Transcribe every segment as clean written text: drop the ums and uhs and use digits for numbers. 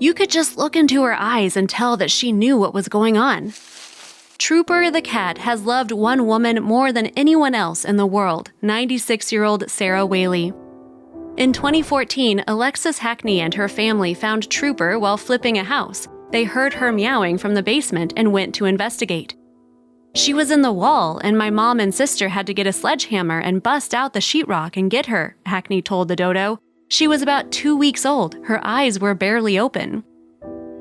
You could just look into her eyes and tell that she knew what was going on. Trooper the cat has loved one woman more than anyone else in the world, 96-year-old Sarah Whaley. In 2014, Alexis Hackney and her family found Trooper while flipping a house. They heard her meowing from the basement and went to investigate. She was in the wall, and my mom and sister had to get a sledgehammer and bust out the sheetrock and get her, Hackney told the dodo. She was about 2 weeks old. Her eyes were barely open.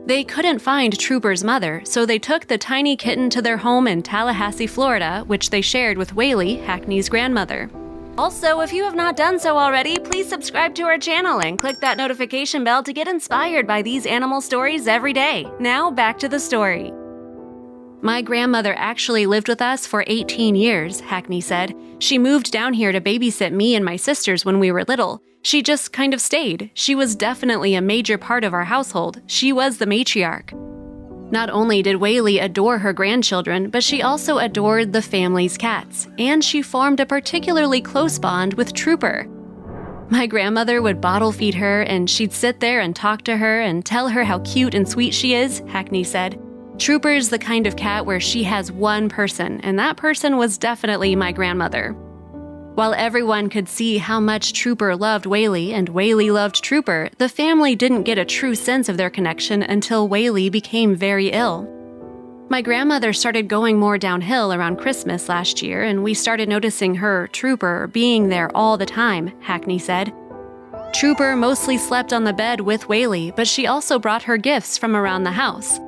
They couldn't find Trooper's mother, so they took the tiny kitten to their home in Tallahassee, Florida, which they shared with Whaley, Hackney's grandmother. Also, if you have not done so already, please subscribe to our channel and click that notification bell to get inspired by these animal stories every day. Now, back to the story. My grandmother actually lived with us for 18 years, Hackney said. She moved down here to babysit me and my sisters when we were little. She just kind of stayed. She was definitely a major part of our household. She was the matriarch. Not only did Whaley adore her grandchildren, but she also adored the family's cats, and she formed a particularly close bond with Trooper. My grandmother would bottle feed her, and she'd sit there and talk to her and tell her how cute and sweet she is, Hackney said. Trooper's the kind of cat where she has one person, and that person was definitely my grandmother. While everyone could see how much Trooper loved Whaley and Whaley loved Trooper, the family didn't get a true sense of their connection until Whaley became very ill. My grandmother started going more downhill around Christmas last year, and we started noticing her, Trooper, being there all the time, Hackney said. Trooper mostly slept on the bed with Whaley, but she also brought her gifts from around the house.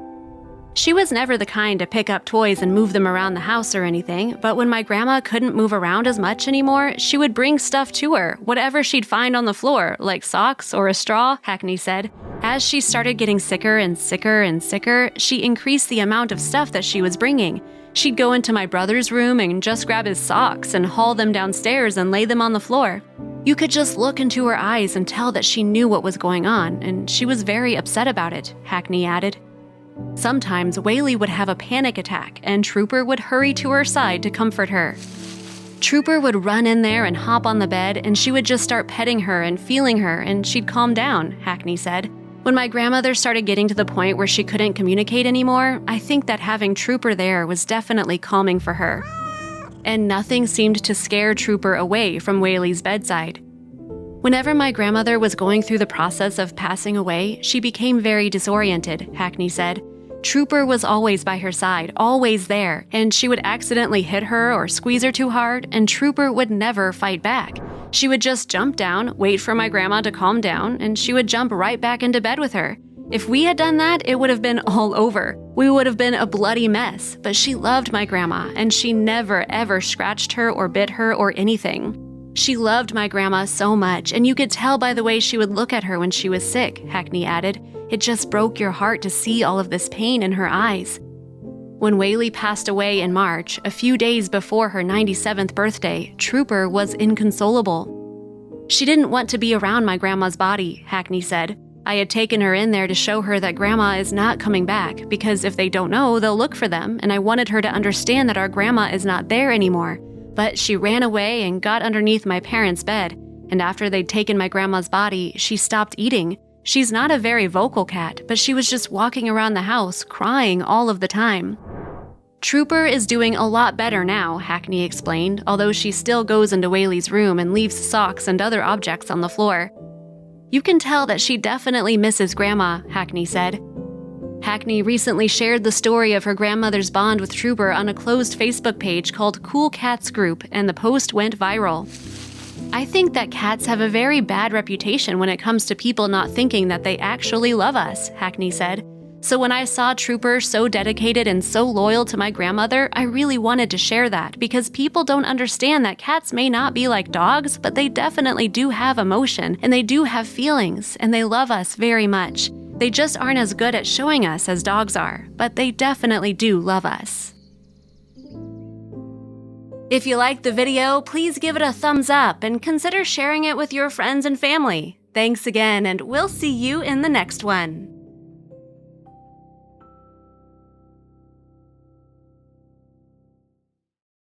She was never the kind to pick up toys and move them around the house or anything, but when my grandma couldn't move around as much anymore, she would bring stuff to her, whatever she'd find on the floor, like socks or a straw, Hackney said. As she started getting sicker and sicker and sicker, she increased the amount of stuff that she was bringing. She'd go into my brother's room and just grab his socks and haul them downstairs and lay them on the floor. You could just look into her eyes and tell that she knew what was going on, and she was very upset about it, Hackney added. Sometimes Whaley would have a panic attack, and Trooper would hurry to her side to comfort her. Trooper would run in there and hop on the bed, and she would just start petting her and feeling her, and she'd calm down, Hackney said. When my grandmother started getting to the point where she couldn't communicate anymore, I think that having Trooper there was definitely calming for her. And nothing seemed to scare Trooper away from Whaley's bedside. Whenever my grandmother was going through the process of passing away, she became very disoriented, Hackney said. Trooper was always by her side, always there, and she would accidentally hit her or squeeze her too hard, and Trooper would never fight back. She would just jump down, wait for my grandma to calm down, and she would jump right back into bed with her. If we had done that, it would have been all over. We would have been a bloody mess, but she loved my grandma, and she never ever scratched her or bit her or anything. She loved my grandma so much, and you could tell by the way she would look at her when she was sick, Hackney added. It just broke your heart to see all of this pain in her eyes. When Whaley passed away in March, a few days before her 97th birthday, Trooper was inconsolable. She didn't want to be around my grandma's body, Hackney said. I had taken her in there to show her that grandma is not coming back, because if they don't know, they'll look for them, and I wanted her to understand that our grandma is not there anymore. But she ran away and got underneath my parents' bed, and after they'd taken my grandma's body, she stopped eating. She's not a very vocal cat, but she was just walking around the house, crying all of the time. Trooper is doing a lot better now, Hackney explained, although she still goes into Whaley's room and leaves socks and other objects on the floor. You can tell that she definitely misses Grandma, Hackney said. Hackney recently shared the story of her grandmother's bond with Trooper on a closed Facebook page called Cool Cats Group, and the post went viral. I think that cats have a very bad reputation when it comes to people not thinking that they actually love us, Hackney said. So when I saw Trooper so dedicated and so loyal to my grandmother, I really wanted to share that because people don't understand that cats may not be like dogs, but they definitely do have emotion, and they do have feelings, and they love us very much. They just aren't as good at showing us as dogs are, but they definitely do love us. If you liked the video, please give it a thumbs up and consider sharing it with your friends and family. Thanks again, and we'll see you in the next one.